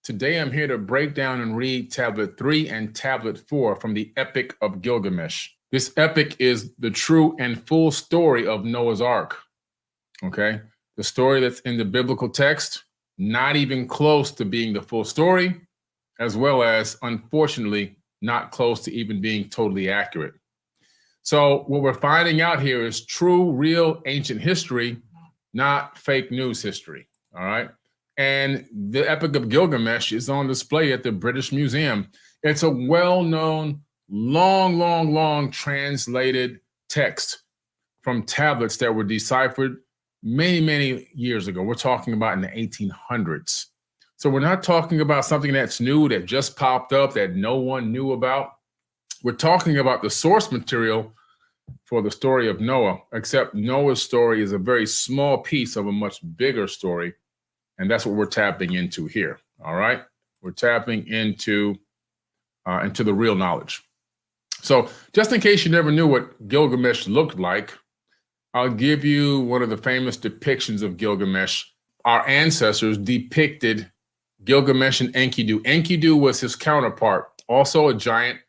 Today I'm here to break down and read Tablet 3 and Tablet 4 from the Epic of Gilgamesh. This epic is the true and full story of Noah's Ark, okay? The story that's in the biblical text, not even close to being the full story, as well as, unfortunately, not close to even being totally accurate. So what we're finding out here is true, real, ancient history, not fake news history, all right? And the Epic of Gilgamesh is on display at the British Museum. It's a well-known, long translated text from tablets that were deciphered many years ago. We're talking about in the 1800s. So we're not talking about something that's new, that just popped up, that no one knew about. We're talking about the source material for the story of Noah, except Noah's story is a very small piece of a much bigger story. And that's what we're tapping into here, all right? We're tapping into the real knowledge. So just in case you never knew what Gilgamesh looked like, I'll give you one of the famous depictions of Gilgamesh. Our ancestors depicted Gilgamesh and Enkidu. Enkidu was his counterpart, also a giant,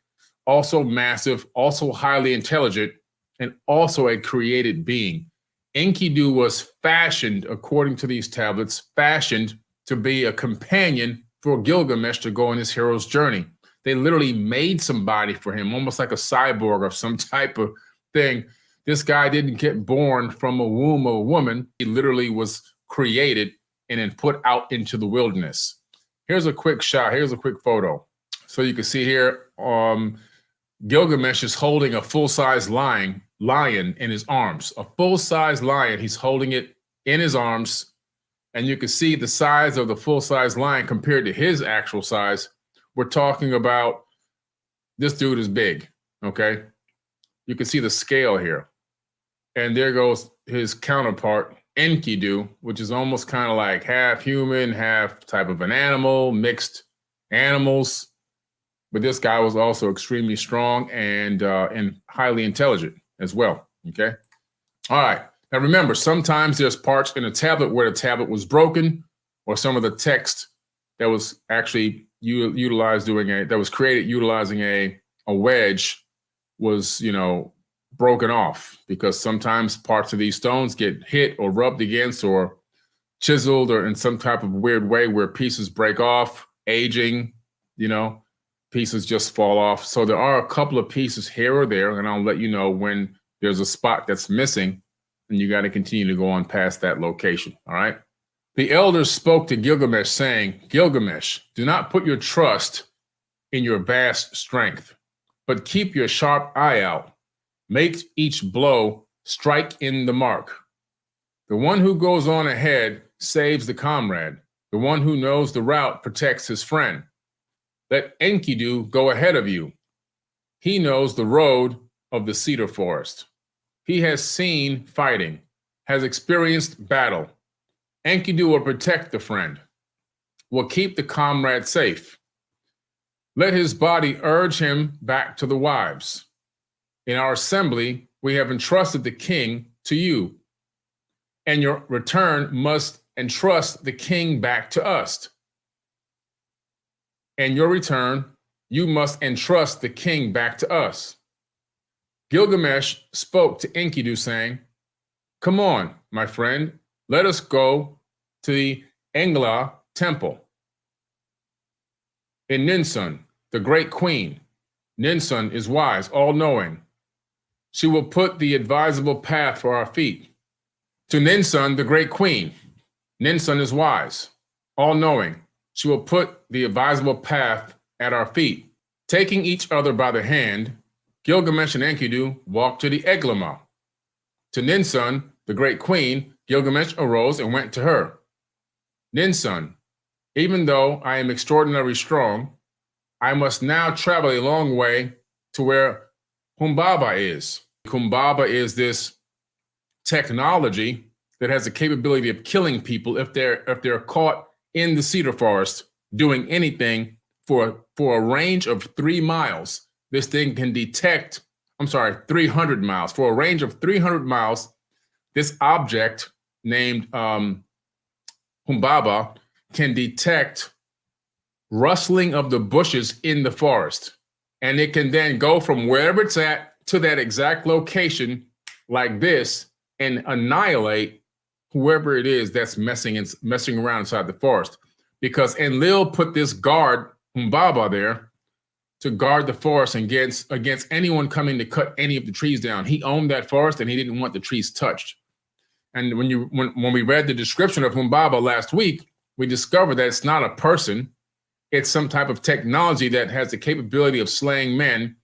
also massive, also highly intelligent, and also a created being. Enkidu was fashioned, according to these tablets, fashioned to be a companion for Gilgamesh to go on his hero's journey. They literally made somebody for him, almost like a cyborg of some type of thing. This guy didn't get born from a womb of a woman. He literally was created and then put out into the wilderness. Here's a quick shot. Here's a quick photo. So you can see here, Gilgamesh is holding a full-size lion in his arms, a full-size lion. He's holding it in his arms, and you can see the size of the full-size lion compared to his actual size. We're talking about this dude is big, okay? You can see the scale here. And there goes his counterpart, Enkidu, which is almost kind of like half human, half type of an animal, mixed animals. But this guy was also extremely strong and highly intelligent as well, okay? All right, now remember, sometimes there's parts in a tablet where the tablet was broken, or some of the text that was actually utilized that was created utilizing a wedge was, broken off, because sometimes parts of these stones get hit or rubbed against or chiseled or in some type of weird way where pieces break off, aging, pieces just fall off. So there are a couple of pieces here or there, and I'll let you know when there's a spot that's missing, and you got to continue to go on past that location, all right? The elders spoke to Gilgamesh, saying, Gilgamesh, do not put your trust in your vast strength, but keep your sharp eye out. Make each blow strike in the mark. The one who goes on ahead saves the comrade. The one who knows the route protects his friend. Let Enkidu go ahead of you. He knows the road of the cedar forest. He has seen fighting, has experienced battle. Enkidu will protect the friend, will keep the comrade safe. Let his body urge him back to the wives. In our assembly, we have entrusted the king to you, and your return must entrust the king back to us. And your return, you must entrust the king back to us. Gilgamesh spoke to Enkidu, saying, come on, my friend, let us go to the Engla temple. In Ninsun, the great queen. Ninsun is wise, all-knowing. She will put the advisable path for our feet. To Ninsun, the great queen. Ninsun is wise, all-knowing. She will put the advisable path at our feet. Taking each other by the hand, Gilgamesh and Enkidu walked to the Eglima. To Ninsun, the great queen, Gilgamesh arose and went to her. Ninsun, even though I am extraordinarily strong, I must now travel a long way to where Humbaba is. Humbaba is this technology that has the capability of killing people if they're caught in the cedar forest doing anything for a range of 3 miles. This thing can detect, 300 miles. For a range of 300 miles, this object named Humbaba can detect rustling of the bushes in the forest. And it can then go from wherever it's at to that exact location like this and annihilate whoever it is that's messing around inside the forest. Because Enlil put this guard, Humbaba, there to guard the forest against anyone coming to cut any of the trees down. He owned that forest and he didn't want the trees touched. And when we read the description of Humbaba last week, we discovered that it's not a person. It's some type of technology that has the capability of slaying men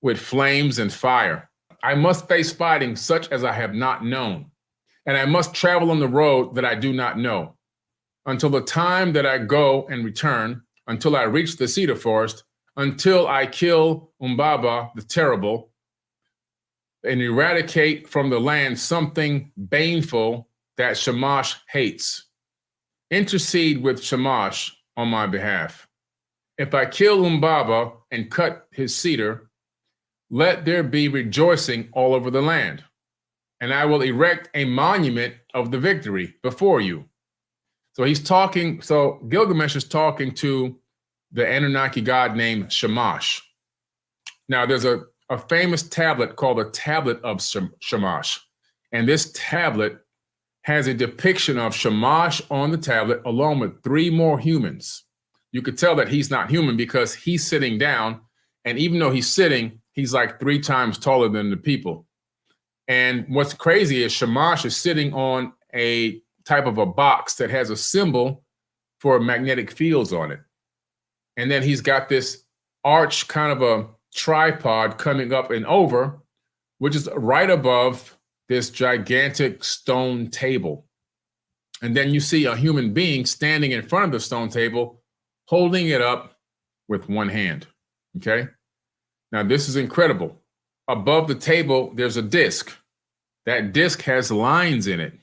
with flames and fire. I must face fighting such as I have not known, and I must travel on the road that I do not know, until the time that I go and return, until I reach the cedar forest, until I kill Humbaba the terrible, and eradicate from the land something baneful that Shamash hates. Intercede with Shamash on my behalf. If I kill Humbaba and cut his cedar, let there be rejoicing all over the land, and I will erect a monument of the victory before you. So Gilgamesh is talking to the Anunnaki god named Shamash. Now, there's a famous tablet called the Tablet of Shamash. And this tablet has a depiction of Shamash on the tablet along with 3 more humans. You could tell that he's not human because he's sitting down. And even though he's sitting, he's like 3 times taller than the people. And what's crazy is Shamash is sitting on a type of a box that has a symbol for magnetic fields on it. And then he's got this arch kind of a tripod coming up and over, which is right above this gigantic stone table. And then you see a human being standing in front of the stone table, holding it up with one hand. Okay. Now, this is incredible. Above the table, there's a disc. That disc has lines in it.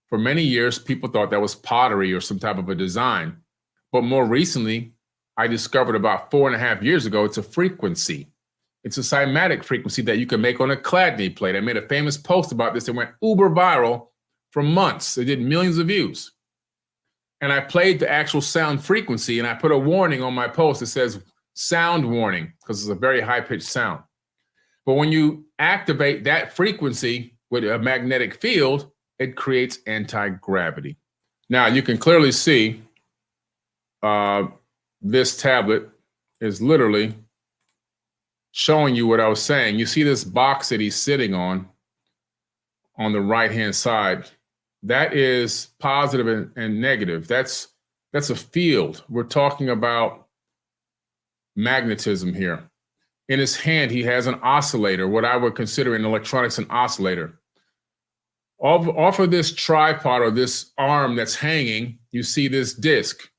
For many years, people thought that was pottery or some type of a design. But more recently, I discovered about 4.5 years ago, it's a frequency. It's a cymatic frequency that you can make on a Chladni plate. I made a famous post about this. It went uber viral for months. It did millions of views. And I played the actual sound frequency, and I put a warning on my post that says sound warning, because it's a very high-pitched sound. But when you activate that frequency with a magnetic field, it creates anti-gravity. Now, you can clearly see this tablet is literally showing you what I was saying. You see this box that he's sitting on the right-hand side. That is positive and negative. That's a field. We're talking about magnetism here. In his hand, he has an oscillator, what I would consider in electronics an oscillator. Off of this tripod or this arm that's hanging, you see this disc.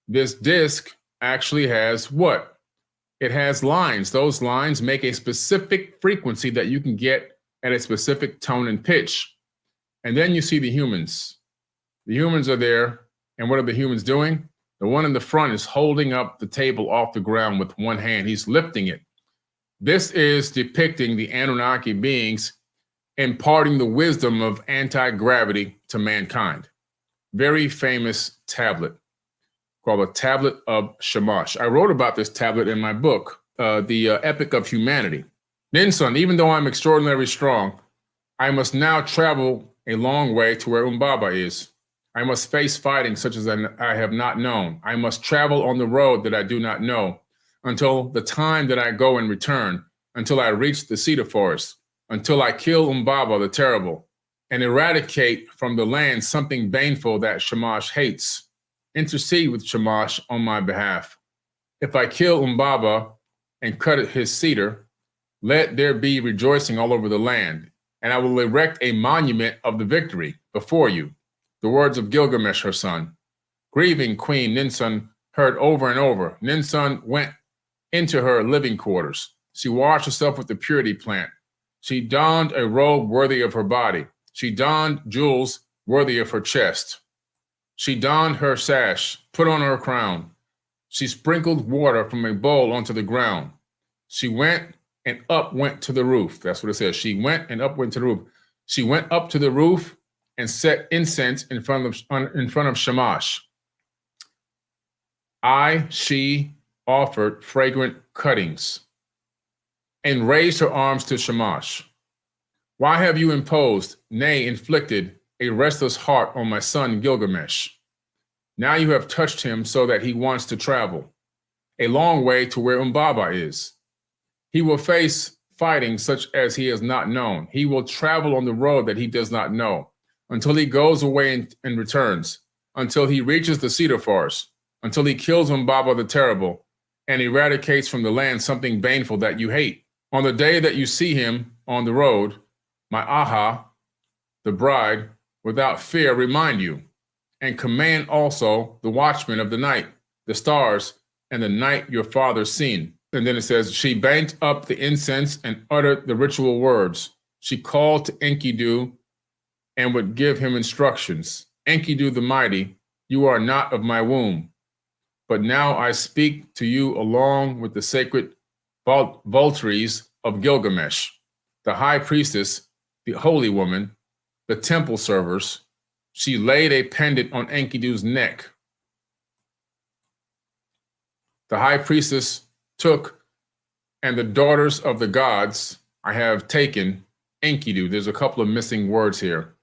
This disc actually has what? It has lines. Those lines make a specific frequency that you can get at a specific tone and pitch. And then you see the humans. The humans are there. And what are the humans doing? The one in the front is holding up the table off the ground with one hand. He's lifting it. This is depicting the Anunnaki beings imparting the wisdom of anti-gravity to mankind. Very famous tablet called the Tablet of Shamash. I wrote about this tablet in my book, The Epic of Humanity. Ninsun, even though I'm extraordinarily strong, I must now travel a long way to where Humbaba is. I must face fighting such as I have not known. I must travel on the road that I do not know until the time that I go and return, until I reach the cedar forest, until I kill Humbaba the terrible and eradicate from the land something baneful that Shamash hates. Intercede with Shamash on my behalf. If I kill Humbaba and cut his cedar, let there be rejoicing all over the land, and I will erect a monument of the victory before you. The words of Gilgamesh, her son. Grieving Queen Ninsun heard over and over. Ninsun went into her living quarters. She washed herself with the purity plant. She donned a robe worthy of her body. She donned jewels worthy of her chest. She donned her sash, put on her crown. She sprinkled water from a bowl onto the ground. She went and up went to the roof. That's what it says. She went and up went to the roof. She went up to the roof and set incense in front of Shamash. She offered fragrant cuttings and raised her arms to Shamash. Why have you imposed, nay, inflicted a restless heart on my son Gilgamesh? Now you have touched him so that he wants to travel a long way to where Humbaba is. He will face fighting such as he has not known. He will travel on the road that he does not know until he goes away and returns, until he reaches the cedar forest, until he kills Humbaba the terrible and eradicates from the land something baneful that you hate. On the day that you see him on the road, my Aha, the bride, without fear remind you, and command also the watchmen of the night, the stars, and the night your father seen. And then it says, she banked up the incense and uttered the ritual words. She called to Enkidu and would give him instructions. Enkidu the mighty, you are not of my womb, but now I speak to you along with the sacred votaries of Gilgamesh, the high priestess, the holy woman, the temple servers. She laid a pendant on Enkidu's neck. The high priestess took, and the daughters of the gods I have taken, Enkidu. There's a couple of missing words here.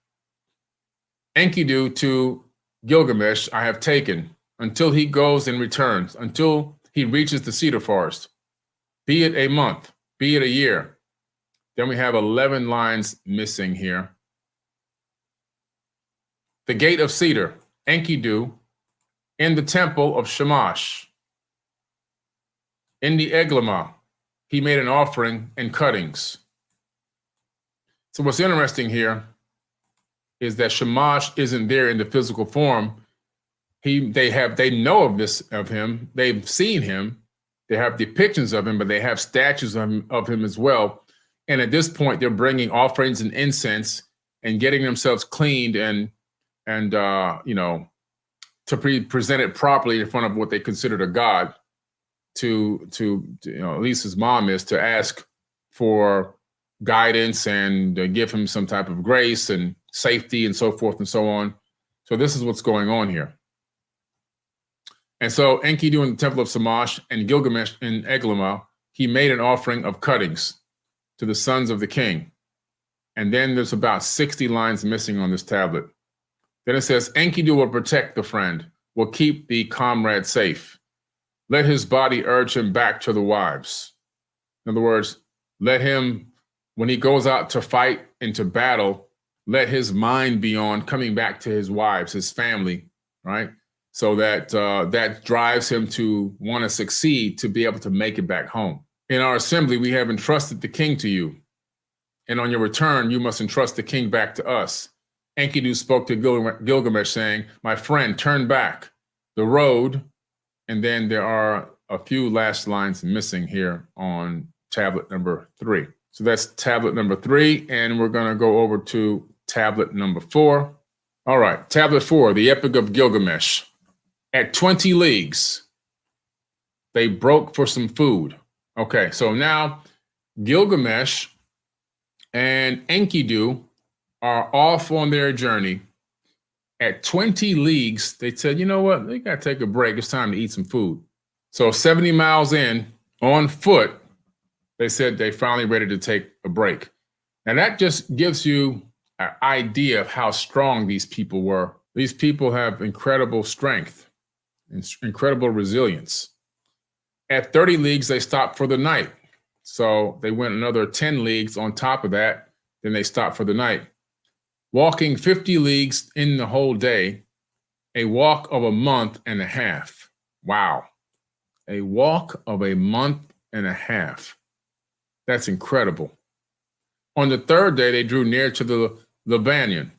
Enkidu to Gilgamesh I have taken, until he goes and returns, until he reaches the cedar forest. Be it a month, be it a year. Then we have 11 lines missing here. The gate of cedar, Enkidu, in the temple of Shamash. In the Eglima, he made an offering and cuttings. So what's interesting here is that Shamash isn't there in the physical form. They know of him. They've seen him. They have depictions of him, but they have statues of him as well. And at this point, they're bringing offerings and incense and getting themselves cleaned and to present it properly in front of what they considered a god. To at least his mom is, to ask for guidance and give him some type of grace and safety and so forth and so on. So this is what's going on here. And so Enkidu in the temple of Shamash and Gilgamesh in Eglima, he made an offering of cuttings to the sons of the king. And then there's about 60 lines missing on this tablet. Then it says, Enkidu will protect the friend, will keep the comrade safe. Let his body urge him back to the wives. In other words, let him, when he goes out to fight and to battle, let his mind be on coming back to his wives, his family, right? So that that drives him to want to succeed, to be able to make it back home. In our assembly, we have entrusted the king to you. And on your return, you must entrust the king back to us. Enkidu spoke to Gilgamesh saying, my friend, turn back. The road. And then there are a few last lines missing here on tablet number 3. So that's tablet number 3, and we're going to go over to tablet number 4. All right, tablet 4, the Epic of Gilgamesh. At 20 leagues, they broke for some food. Okay, so now Gilgamesh and Enkidu are off on their journey. At 20 leagues, they said, you know what? They got to take a break. It's time to eat some food. So 70 miles in, on foot, they said they finally ready to take a break. And that just gives you an idea of how strong these people were. These people have incredible strength, incredible resilience. At 30 leagues, they stopped for the night. So they went another 10 leagues on top of that. Then they stopped for the night. Walking 50 leagues in the whole day, a walk of a month and a half. Wow. A walk of a month and a half. That's incredible. On the third day, they drew near to the Lebanon.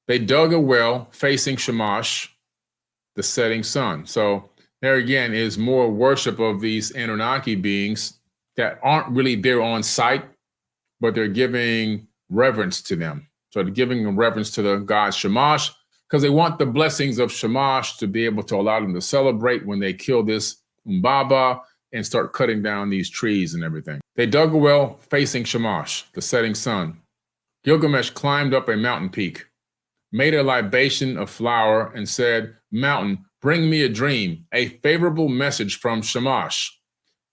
They dug a well facing Shamash, the setting sun. So there again is more worship of these Anunnaki beings that aren't really there on site, but they're giving reverence to them. So they're giving a reverence to the god Shamash because they want the blessings of Shamash to be able to allow them to celebrate when they kill this Humbaba and start cutting down these trees and everything. They dug a well facing Shamash, the setting sun. Gilgamesh climbed up a mountain peak, made a libation of flour and said, mountain, bring me a dream, a favorable message from Shamash.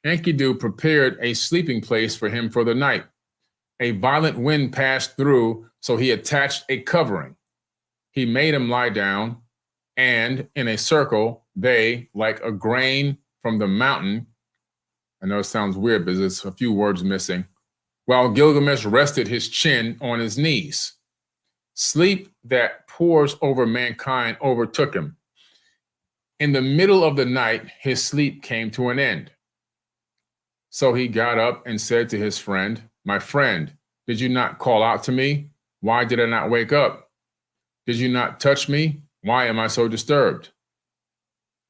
Enkidu prepared a sleeping place for him for the night. A violent wind passed through, so he attached a covering. He made him lie down, and in a circle, they, like a grain from the mountain, I know it sounds weird, but there's a few words missing, while Gilgamesh rested his chin on his knees. Sleep that pours over mankind overtook him. In the middle of the night, his sleep came to an end. So he got up and said to his friend, "My friend, did you not call out to me? Why did I not wake up? Did you not touch me? Why am I so disturbed?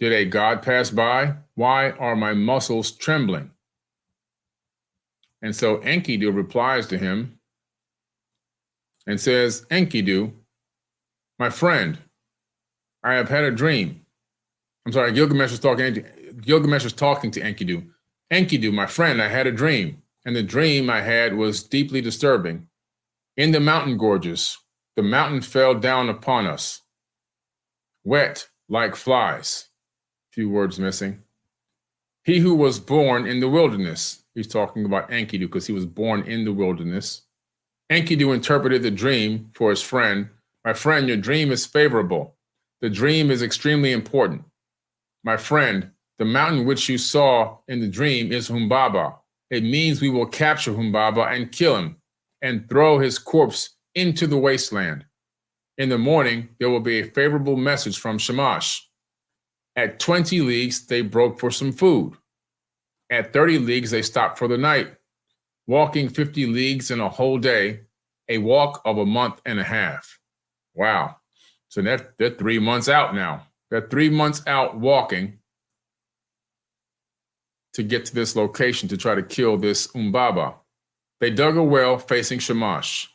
Did a god pass by? Why are my muscles trembling?" And so Enkidu replies to him and says, "Enkidu, my friend, I have had a dream." I'm sorry, Gilgamesh is talking to Enkidu. "Enkidu, my friend, I had a dream, and the dream I had was deeply disturbing. In the mountain gorges, the mountain fell down upon us, wet like flies." Few words missing. "He who was born in the wilderness," he's talking about Enkidu because he was born in the wilderness. Enkidu interpreted the dream for his friend. "My friend, your dream is favorable. The dream is extremely important. My friend, the mountain which you saw in the dream is Humbaba. It means we will capture Humbaba and kill him and throw his corpse into the wasteland. In the morning, there will be a favorable message from Shamash. At 20 leagues, they broke for some food. At 30 leagues, they stopped for the night, walking 50 leagues in a whole day, a walk of a month and a half." Wow. So they're 3 months out now. They're 3 months out walking to get to this location to try to kill this Humbaba. They dug a well facing Shamash.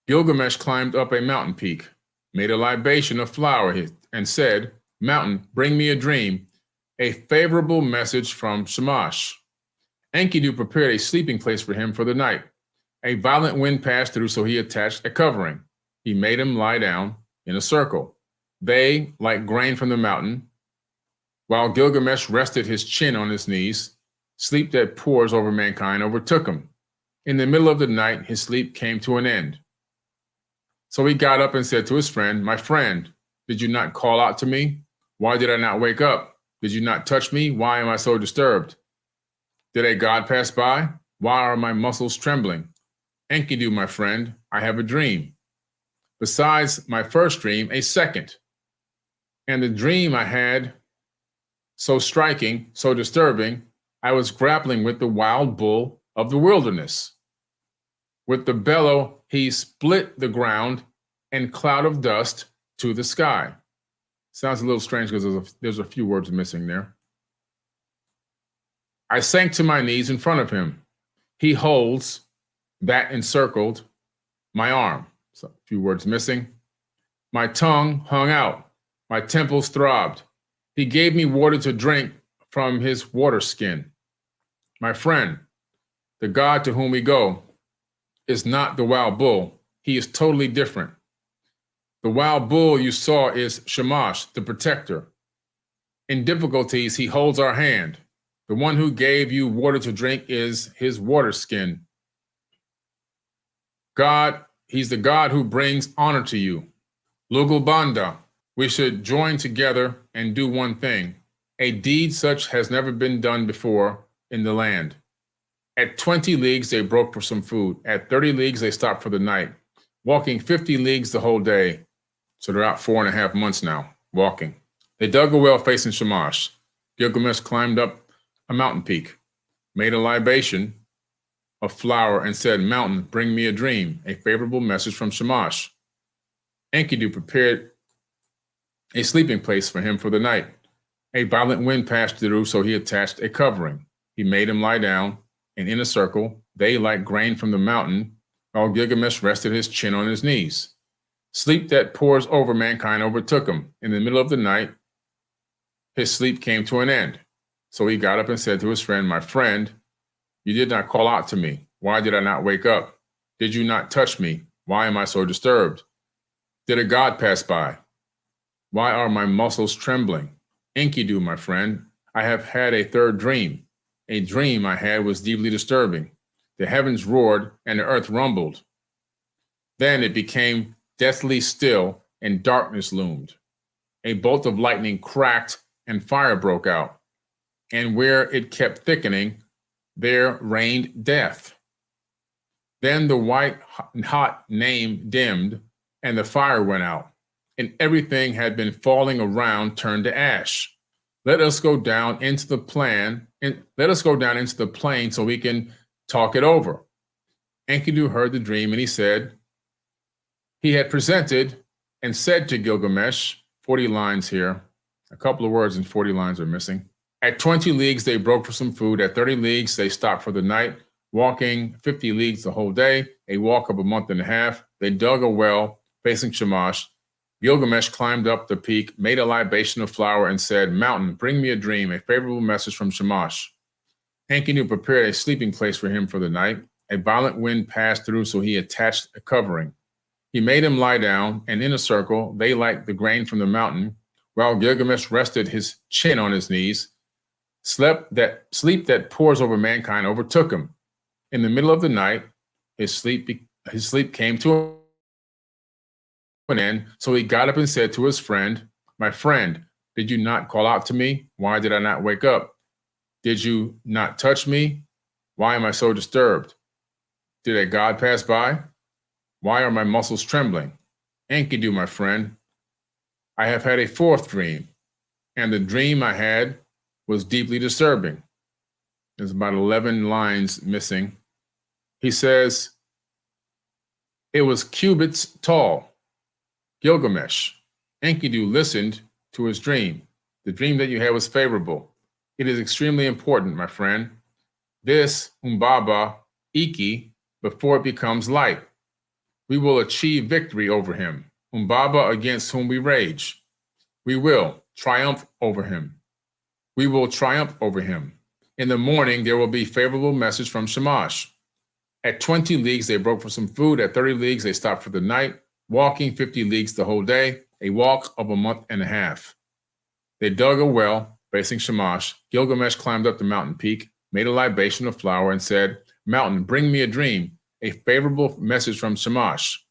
Gilgamesh climbed up a mountain peak, made a libation of flour and said, "Mountain, bring me a dream, a favorable message from Shamash." Enkidu prepared a sleeping place for him for the night. A violent wind passed through, so he attached a covering. He made him lie down in a circle. They, like grain from the mountain, while Gilgamesh rested his chin on his knees, sleep that pours over mankind overtook him. In the middle of the night, his sleep came to an end. So he got up and said to his friend, "My friend, did you not call out to me? Why did I not wake up? Did you not touch me? Why am I so disturbed? Did a god pass by? Why are my muscles trembling? Enkidu, my friend, I have a dream. Besides my first dream, a second. And the dream I had, so striking, so disturbing, I was grappling with the wild bull of the wilderness. With the bellow, he split the ground and cloud of dust to the sky." Sounds a little strange because there's a few words missing there. "I sank to my knees in front of him. He holds that encircled my arm." So a few words missing. "My tongue hung out. My temples throbbed. He gave me water to drink from his water skin. My friend, the god to whom we go is not the wild bull. He is totally different. The wild bull you saw is Shamash, the protector. In difficulties, he holds our hand. The one who gave you water to drink is his water skin. God, he's the God who brings honor to you. Lugulbanda, we should join together and do one thing, a deed such has never been done before in the land. At 20 leagues, they broke for some food. At 30 leagues, they stopped for the night, walking 50 leagues the whole day. So they're out 4.5 months now, walking. They dug a well facing Shamash. Gilgamesh climbed up a mountain peak, made a libation of flour and said, "Mountain, bring me a dream, a favorable message from Shamash." Enkidu prepared a sleeping place for him for the night. A violent wind passed through, so he attached a covering. He made him lie down, and in a circle, they, like grain from the mountain, while Gilgamesh rested his chin on his knees. Sleep that pours over mankind overtook him. In the middle of the night, his sleep came to an end. So he got up and said to his friend, "My friend, you did not call out to me. Why did I not wake up? Did you not touch me? Why am I so disturbed? Did a god pass by? Why are my muscles trembling?" Enkidu, my friend, I have had a third dream. A dream I had was deeply disturbing. The heavens roared and the earth rumbled. Then it became deathly still and darkness loomed. A bolt of lightning cracked and fire broke out. And where it kept thickening, there reigned death. Then the white hot name dimmed and the fire went out, and everything had been falling around turned to ash. Let us go down into the plain so we can talk it over. Enkidu heard the dream, and he had presented and said to Gilgamesh, 40 lines here, a couple of words and 40 lines are missing. At 20 leagues, they broke for some food. At 30 leagues, they stopped for the night. Walking 50 leagues the whole day, a walk of a month and a half, they dug a well facing Shamash. Gilgamesh climbed up the peak, made a libation of flour, and said, "Mountain, bring me a dream, a favorable message from Shamash." Enkidu prepared a sleeping place for him for the night. A violent wind passed through, so he attached a covering. He made him lie down, and in a circle, they like the grain from the mountain, while Gilgamesh rested his chin on his knees. Sleep that pours over mankind overtook him. In the middle of the night, his sleep came to an end, so he got up and said to his friend, "My friend, did you not call out to me? Why did I not wake up? Did you not touch me? Why am I so disturbed? Did a god pass by? Why are my muscles trembling? Enkidu, my friend, I have had a fourth dream, and the dream I had was deeply disturbing." There's about 11 lines missing. He says, "It was cubits tall." Gilgamesh, Enkidu listened to his dream. The dream that you had was favorable. It is extremely important, my friend. This Humbaba Iki before it becomes light. We will achieve victory over him. Humbaba against whom we rage. We will triumph over him. We will triumph over him. In the morning, there will be favorable message from Shamash. At 20 leagues, they broke for some food. At 30 leagues, they stopped for the night. Walking 50 leagues the whole day, a walk of a month and a half. They dug a well facing Shamash. Gilgamesh climbed up the mountain peak, made a libation of flour, and said, "Mountain, bring me a dream, a favorable message from Shamash."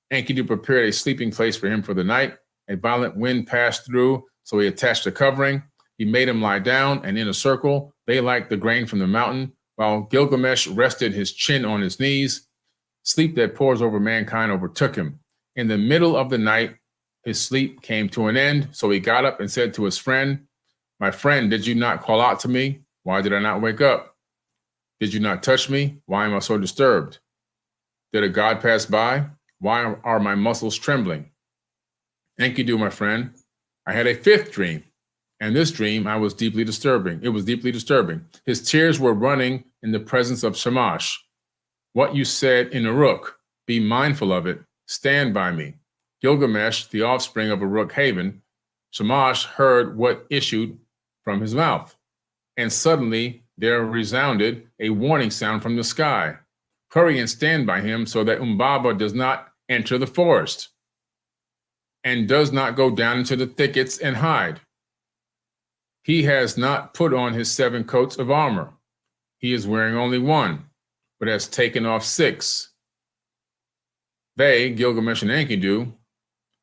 Enkidu prepared a sleeping place for him for the night. A violent wind passed through, so he attached a covering. He made him lie down, and in a circle, they like the grain from the mountain, while Gilgamesh rested his chin on his knees. Sleep that pours over mankind overtook him. In the middle of the night, his sleep came to an end, so he got up and said to his friend, "My friend, did you not call out to me? Why did I not wake up? Did you not touch me? Why am I so disturbed? Did a god pass by? Why are my muscles trembling?" Enkidu, my friend, I had a fifth dream, and this dream It was deeply disturbing. His tears were running in the presence of Shamash. "What you said in Uruk, be mindful of it. Stand by me." Gilgamesh, the offspring of Uruk Haven, Shamash heard what issued from his mouth, and suddenly there resounded a warning sound from the sky. "Hurry and stand by him so that Humbaba does not enter the forest and does not go down into the thickets and hide. He has not put on his 7 coats of armor. He is wearing only 1, but has taken off 6. They, Gilgamesh and Enkidu,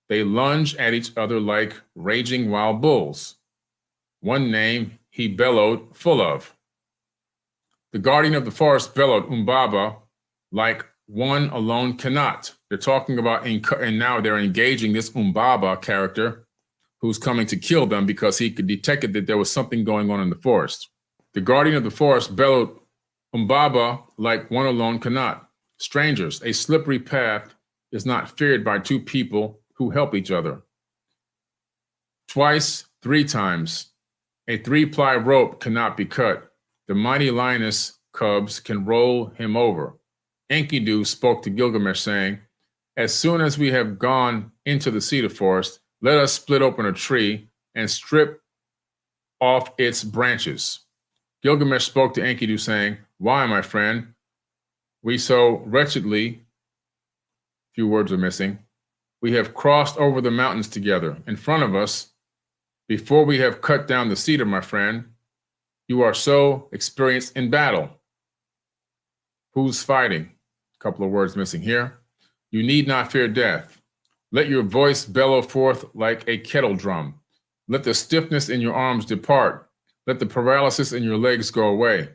they lunge at each other like raging wild bulls. One name he bellowed full of. The guardian of the forest bellowed Humbaba like one alone cannot. They're talking about, and now they're engaging this Humbaba character who's coming to kill them because he could detect that there was something going on in the forest. The guardian of the forest bellowed Humbaba like one alone cannot. Strangers, a slippery path is not feared by 2 people who help each other. Twice, 3 times, a 3-ply rope cannot be cut. The mighty lioness cubs can roll him over. Enkidu spoke to Gilgamesh, saying, "As soon as we have gone into the cedar forest, let us split open a tree and strip off its branches." Gilgamesh spoke to Enkidu, saying, "Why, my friend, we so wretchedly," few words are missing, "we have crossed over the mountains together. In front of us, Before we have cut down the cedar, my friend, you are so experienced in battle. Who's fighting? A couple of words missing here. You need not fear death. Let your voice bellow forth like a kettle drum. Let the stiffness in your arms depart. Let the paralysis in your legs go away.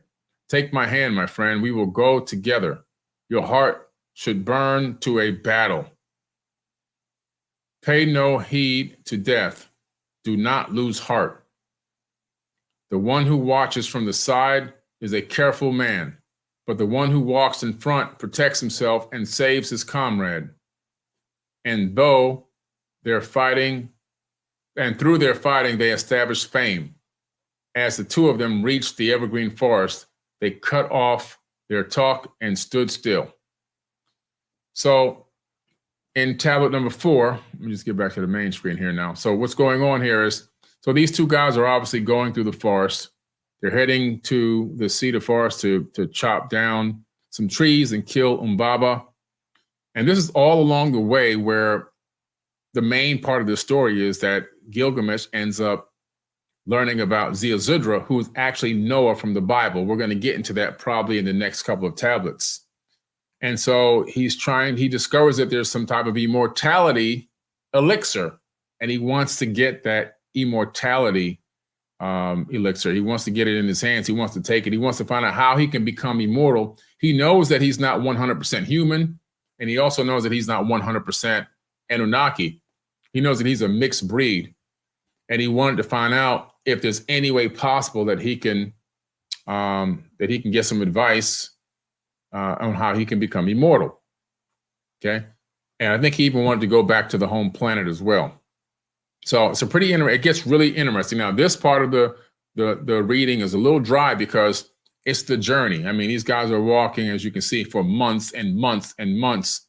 Take my hand, my friend. We will go together. Your heart should burn to a battle. Pay no heed to death. Do not lose heart. The one who watches from the side is a careful man, but the one who walks in front protects himself and saves his comrade. And though they're fighting, and through their fighting, they establish fame. As the two of them reached the evergreen forest, they cut off their talk and stood still. So in tablet number 4, let me just get back to the main screen here now. So what's going on here is, so these two guys are obviously going through the forest. They're heading to the cedar forest to chop down some trees and kill Humbaba. And this is all along the way where the main part of the story is that Gilgamesh ends up learning about Ziusudra, who is actually Noah from the Bible. We're going to get into that probably in the next couple of tablets. And so he discovers that there's some type of immortality elixir, and he wants to get that immortality elixir. He wants to get it in his hands. He wants to take it. He wants to find out how he can become immortal. He knows that he's not 100% human, and he also knows that he's not 100% Anunnaki. He knows that he's a mixed breed, and he wanted to find out if there's any way possible that he can get some advice on how he can become immortal. Okay, and I think he even wanted to go back to the home planet as well. So it's a pretty interesting. It gets really interesting. Now, this part of the reading is a little dry because it's the journey. I mean, these guys are walking, as you can see, for months and months and months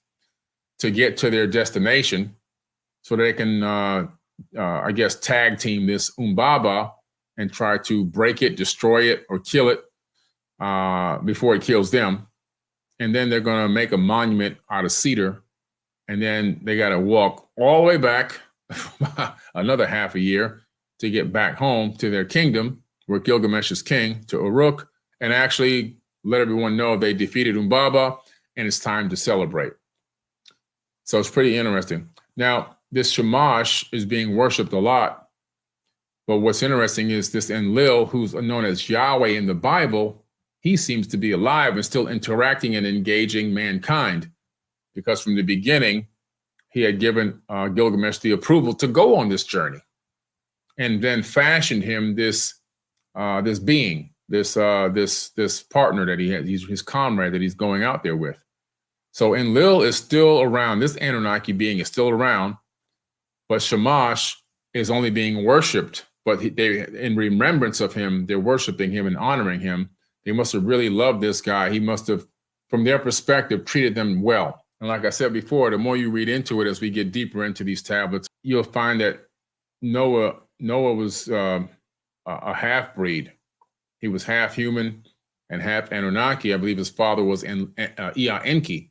to get to their destination, so they can, I guess, tag team this Humbaba and try to break it, destroy it, or kill it before it kills them. And then they're going to make a monument out of cedar, and then they got to walk all the way back another half a year to get back home to their kingdom, where Gilgamesh is king, to Uruk, and actually let everyone know they defeated Humbaba, and it's time to celebrate. So it's pretty interesting. Now, this Shamash is being worshipped a lot, but what's interesting is this Enlil, who's known as Yahweh in the Bible, he seems to be alive and still interacting and engaging mankind, because from the beginning, he had given Gilgamesh the approval to go on this journey, and then fashioned him this being, this partner that he had, his comrade that he's going out there with. So Enlil is still around. This Anunnaki being is still around, but Shamash is only being worshipped. But in remembrance of him, they're worshiping him and honoring him. They must have really loved this guy. He must have, from their perspective, treated them well. And like I said before, the more you read into it, as we get deeper into these tablets, you'll find that Noah was a half-breed. He was half human and half Anunnaki. I believe his father was Enki.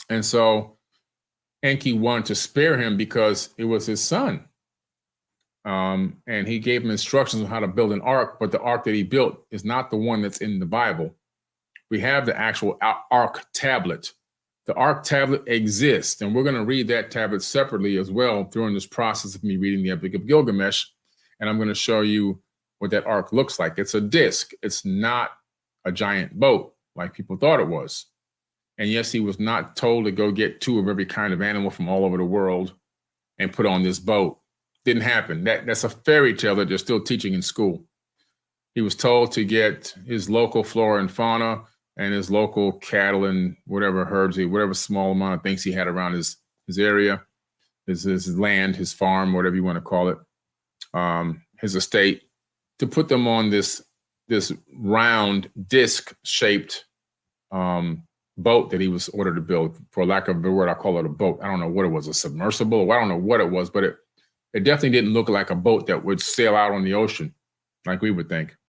And so Enki wanted to spare him because it was his son. And he gave him instructions on how to build an ark, but the ark that he built is not the one that's in the Bible. We have the actual ark tablet. The ark tablet exists, and we're going to read that tablet separately as well during this process of me reading the Epic of Gilgamesh, and I'm going to show you what that ark looks like. It's a disc. It's not a giant boat like people thought it was. And yes, he was not told to go get 2 of every kind of animal from all over the world and put on this boat. Didn't happen. That's a fairy tale that they're still teaching in school. He was told to get his local flora and fauna and his local cattle and whatever herds, whatever small amount of things he had around his area, his land, his farm, whatever you want to call it, his estate, to put them on this round disc-shaped boat that he was ordered to build. For lack of a better word, I call it a boat. I don't know what it was, a submersible, or I don't know what it was, but it definitely didn't look like a boat that would sail out on the ocean like we would think.